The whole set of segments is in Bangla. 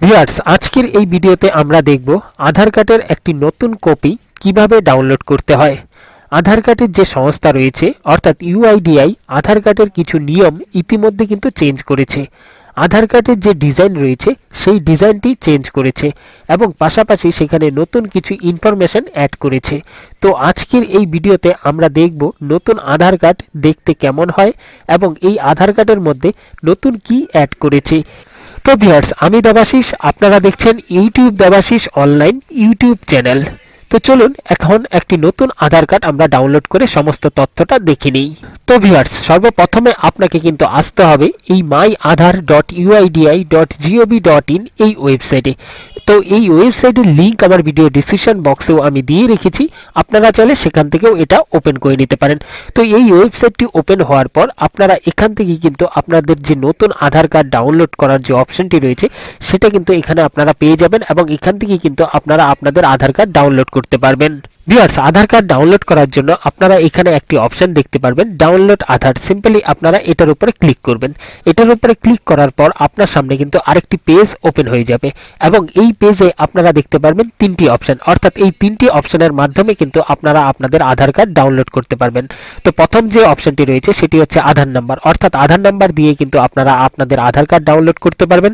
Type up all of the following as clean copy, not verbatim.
ভিউয়ার্স, আজকের এই ভিডিওতে আমরা দেখব আধার কার্ডের একটি নতুন কপি কিভাবে ডাউনলোড করতে হয়। আধার কার্ডের যে সংস্থা রয়েছে অর্থাৎ ইউআইডিআই আধার কার্ডের কিছু নিয়ম ইতিমধ্যে কিন্তু চেঞ্জ করেছে। আধার কার্ডের যে ডিজাইন রয়েছে সেই ডিজাইনটি চেঞ্জ করেছে এবং পাশাপাশি সেখানে নতুন কিছু ইনফরমেশন অ্যাড করেছে। তো আজকের এই ভিডিওতে আমরা দেখব নতুন আধার কার্ড দেখতে কেমন হয় এবং এই আধার কার্ডের মধ্যে নতুন কি অ্যাড করেছে। তো ভিউয়ার্স, আমি দেবাশিস, আপনারা দেখছেন YouTube Debashis online YouTube channel. তো চলুন এখন একটি নতুন আধার কার্ড আমরা ডাউনলোড করে সমস্ত তথ্যটা দেখে নিই। তো ভিউয়ার্স, সর্বপ্রথমে আপনাকে কিন্তু আসতে হবে এই myaadhar.uidi.gov.in এই ওয়েবসাইটে। তো এই ওয়েবসাইটের লিংক আমার ভিডিও ডিসক্রিপশন বক্সেও আমি দিয়ে রেখেছি, আপনারা চাইলে সেখান থেকেও এটা ওপেন করে নিতে পারেন। তো এই ওয়েবসাইটটি ওপেন হওয়ার পর আপনারা এখান থেকে কিন্তু আপনাদের যে নতুন আধার কার্ড ডাউনলোড করার যে অপশনটি রয়েছে সেটা কিন্তু এখানে আপনারা পেয়ে যাবেন এবং এখান থেকে কিন্তু আপনারা আপনাদের আধার কার্ড ডাউনলোড করতে পারবেন। ভিউয়ার্স, আধার কার্ড ডাউনলোড করার জন্য আপনারা এখানে একটি অপশন দেখতে পারবেন, ডাউনলোড আধার। সিম্পলি আপনারা এটার উপরে ক্লিক করবেন। এটার উপরে ক্লিক করার পর আপনার সামনে কিন্তু আরেকটি পেজ ওপেন হয়ে যাবে এবং এই পেজে আপনারা দেখতে পারবেন তিনটি অপশন, অর্থাৎ এই তিনটি অপশনের মাধ্যমে কিন্তু আপনারা আপনাদের আধার কার্ড ডাউনলোড করতে পারবেন। তো প্রথম যে অপশনটি রয়েছে সেটি হচ্ছে আধার নাম্বার, অর্থাৎ আধার নাম্বার দিয়ে কিন্তু আপনারা আপনাদের আধার কার্ড ডাউনলোড করতে পারবেন।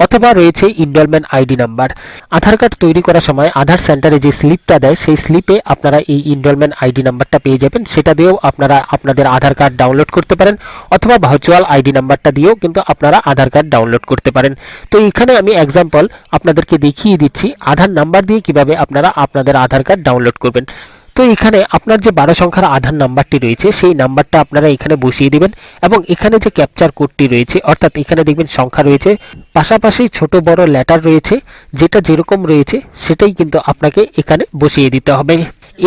অথবা রয়েছে ইনরোলমেন্ট আইডি নাম্বার। আধার কার্ড তৈরি করার সময় আধার সেন্টারে যে স্লিপটা দেয় সেই স্লিপে আপনারা এই ইনরোলমেন্ট আইডি নাম্বারটা পেয়ে যাবেন, সেটা দিয়েও আপনারা আপনাদের আধার কার্ড ডাউনলোড করতে পারেন। অথবা ভার্চুয়াল আইডি নাম্বারটা দিয়েও কিন্তু আপনারা আধার কার্ড ডাউনলোড করতে পারেন। তো এখানে আমি এক্সাম্পল আপনাদেরকে দেখিয়ে দিচ্ছি আধার নাম্বার দিয়ে কিভাবে আপনারা আপনাদের আধার কার্ড ডাউনলোড করবেন। তো এখানে আপনার যে 12 সংখ্যার আধার নাম্বারটি রয়েছে সেই নাম্বারটা আপনারা এখানে বসিয়ে দিবেন এবং এখানে যে ক্যাপচার কোডটি রয়েছে, অর্থাৎ এখানে দেখবেন সংখ্যা রয়েছে, পাশাপাশি ছোট বড় লেটার রয়েছে, যেটা যেরকম রয়েছে সেটাই কিন্তু আপনাকে এখানে বসিয়ে দিতে হবে।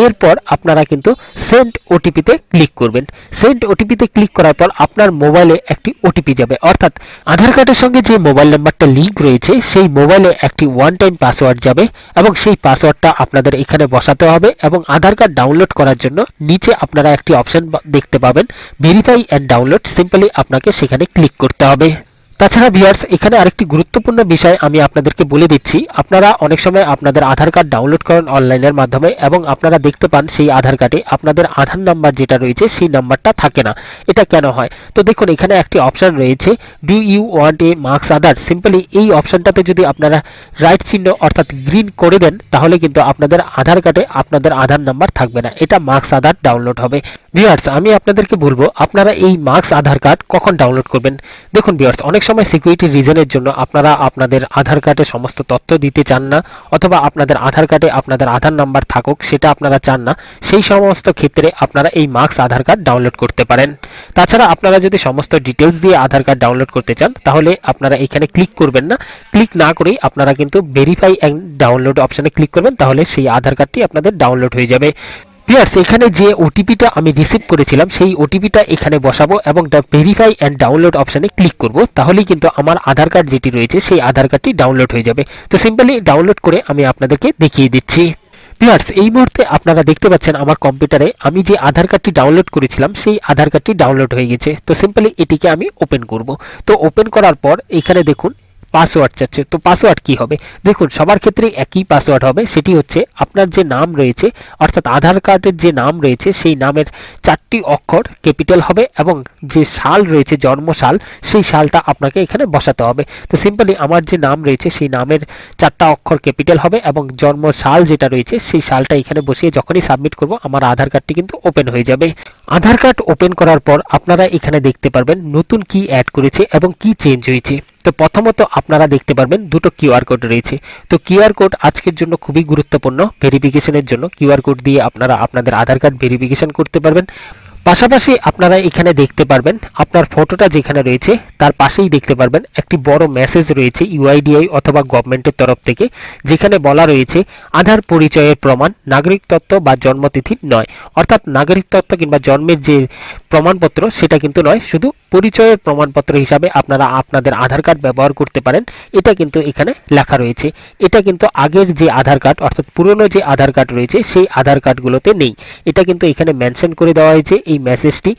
এরপর আপনারা কিন্তু সেন্ড ওটিপিতে ক্লিক করবেন। সেন্ড ওটিপিতে ক্লিক করার পর আপনার মোবাইলে একটি ওটিপি যাবে, অর্থাৎ আধার কার্ডের সঙ্গে যে মোবাইল নাম্বারটা লিঙ্ক রয়েছে সেই মোবাইলে একটি ওয়ান টাইম পাসওয়ার্ড যাবে এবং সেই পাসওয়ার্ডটা আপনাদের এখানে বসাতে হবে এবং আধার কার্ড ডাউনলোড করার জন্য নিচে আপনারা একটি অপশন দেখতে পাবেন, ভেরিফাই অ্যান্ড ডাউনলোড। সিম্পলি আপনাকে সেখানে ক্লিক করতে হবে। তাছাড়া ভিউয়ার্স, এখানে আরেকটি গুরুত্বপূর্ণ বিষয় আমি আপনাদেরকে বলে দিচ্ছি, আপনারা অনেক সময় আপনাদের আধার কার্ড ডাউনলোড করেন অনলাইনের মাধ্যমে এবং আপনারা দেখতে পান সেই আধার কার্ডে আপনাদের আধার নাম্বার যেটা রয়েছে সেই নাম্বারটা থাকে না। এটা কেন হয়? তো দেখুন এখানে একটি অপশন রয়েছে, do you want a marks Aadhaar. Simply এই অপশনটাতে যদি আপনারা রাইট চিহ্ন অর্থাৎ গ্রিন করে দেন তাহলে কিন্তু আপনাদের আধার কার্ডে আপনাদের আধার নাম্বার থাকবে না, এটা মার্কস আধার ডাউনলোড হবে। ভিউয়ার্স, আমি আপনাদেরকে বলবো আপনারা এই মার্কস আধার কার্ড কখন ডাউনলোড করবেন। দেখুন ভিউয়ার্স, অনেক সময় সিকিউরিটি রিজনের জন্য আপনারা আপনাদের আধার কার্ডে সমস্ত তথ্য দিতে চান না, অথবা আপনাদের আধার কার্ডে আপনাদের আধার নাম্বার থাকুক সেটা আপনারা চান না, সেই সমস্ত ক্ষেত্রে আপনারা এই মার্কস আধার কার্ড ডাউনলোড করতে পারেন। তাছাড়া আপনারা যদি সমস্ত ডিটেলস দিয়ে আধার কার্ড ডাউনলোড করতে চান তাহলে আপনারা এখানে ক্লিক করবেন না, ক্লিক না করেই আপনারা কিন্তু ভেরিফাই অ্যান্ড ডাউনলোড অপশানে ক্লিক করবেন, তাহলে সেই আধার কার্ডটি আপনাদের ডাউনলোড হয়ে যাবে। ভিউয়ার্স, এখানে যে ওটিপিটা আমি রিসিভ করেছিলাম সেই ওটিপিটা এখানে বসাবো এবং ভেরিফাই অ্যান্ড ডাউনলোড অপশানে ক্লিক করব, তাহলেই কিন্তু আমার আধার কার্ড যেটি রয়েছে সেই আধার কার্ডটি ডাউনলোড হয়ে যাবে। তো সিম্পলি ডাউনলোড করে আমি আপনাদেরকে দেখিয়ে দিচ্ছি। ভিউয়ার্স, এই মুহূর্তে আপনারা দেখতে পাচ্ছেন আমার কম্পিউটারে আমি যে আধার কার্ডটি ডাউনলোড করেছিলাম সেই আধার কার্ডটি ডাউনলোড হয়ে গেছে। তো সিম্পলি এটিকে আমি ওপেন করব। তো ওপেন করার পর এখানে দেখুন পাসওয়ার্ড চাচ্ছে। তো পাসওয়ার্ড কি হবে? দেখুন সবার ক্ষেত্রে একই পাসওয়ার্ড হবে, সেটি হচ্ছে আপনার যে নাম রয়েছে অর্থাৎ আধার কার্ডের যে নাম রয়েছে সেই নামের 4টি অক্ষর ক্যাপিটাল হবে এবং যে সাল রয়েছে জন্ম সাল সেই সালটা আপনাকে এখানে বসাতে হবে। তো সিম্পলি আমার যে নাম রয়েছে সেই নামের 4টা অক্ষর ক্যাপিটাল হবে এবং জন্ম সাল যেটা রয়েছে সেই সালটা এখানে বসিয়ে যখনই সাবমিট করব আমার আধার কার্ডটি কিন্তু ওপেন হয়ে যাবে। আধার কার্ড ওপেন করার পর আপনারা এখানে দেখতে পারবেন নতুন কি অ্যাড করেছে এবং কি চেঞ্জ হয়েছে। তো প্রথমত আপনারা দেখতে পারবেন দুটো কিউআর কোড রয়েছে। তো কিউআর কোড আজকের জন্য খুবই গুরুত্বপূর্ণ, ভেরিফিকেশনের জন্য কিউআর কোড দিয়ে আপনারা আপনাদের আধার কার্ড ভেরিফিকেশন করতে পারবেন। পাশাপাশি আপনারা এখানে দেখতে পারবেন আপনার ফটোটা যেখানে রয়েছে তার পাশেই দেখতে পারবেন একটি বড় মেসেজ রয়েছে ইউআইডিআই অথবা গভর্নমেন্টের তরফ থেকে, যেখানে বলা রয়েছে আধার পরিচয়ের প্রমাণ নাগরিক তথ্য বা জন্মতিথি নয়, অর্থাৎ নাগরিক তথ্য কিংবা জন্মের যে প্রমাণপত্র সেটা কিন্তু নয়, শুধু পরিচয়ের প্রমাণপত্র হিসাবে আপনারা আপনাদের আধার কার্ড ব্যবহার করতে পারেন, এটা কিন্তু এখানে লেখা রয়েছে। এটা কিন্তু আগের যে আধার কার্ড অর্থাৎ পুরনো যে আধার কার্ড রয়েছে সেই আধার কার্ডগুলোতে নেই, এটা কিন্তু এখানে মেনশন করে দেওয়া হয়েছে এই মেসেজটি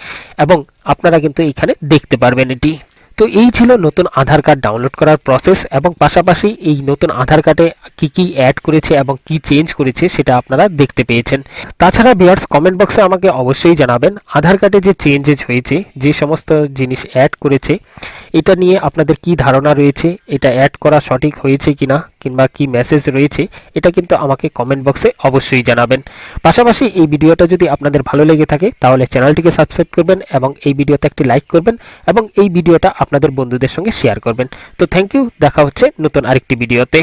এবং আপনারা কিন্তু এখানে দেখতে পারবেন এটি। তো তো এই ছিল নতুন আধার কার্ড ডাউনলোড করার প্রসেস, এবং পাশাপাশি এই নতুন আধার কার্ডে কি কি অ্যাড করেছে এবং কি চেঞ্জ করেছে সেটা আপনারা দেখতে পেয়েছেন। তাছাড়া ভিউয়ার্স, কমেন্ট বক্সে আমাকে অবশ্যই জানাবেন আধার কার্ডে যে চেঞ্জেস হয়েছে, যে সমস্ত জিনিস অ্যাড করেছে, এটা নিয়ে আপনাদের কি ধারণা রয়েছে, এটা অ্যাড করা সঠিক হয়েছে কিনা, কিংবা কি মেসেজ রয়েছে, এটা কিন্তু আমাকে কমেন্ট বক্সে অবশ্যই জানাবেন। পাশাপাশি এই ভিডিওটা যদি আপনাদের ভালো লেগে থাকে তাহলে চ্যানেলটিকে সাবস্ক্রাইব করবেন এবং এই ভিডিওতে একটি লাইক করবেন এবং এই ভিডিওটা আপনাদের বন্ধুদের সঙ্গে শেয়ার করবেন। তো থ্যাংক ইউ, দেখা হচ্ছে নতুন আরেকটি ভিডিওতে।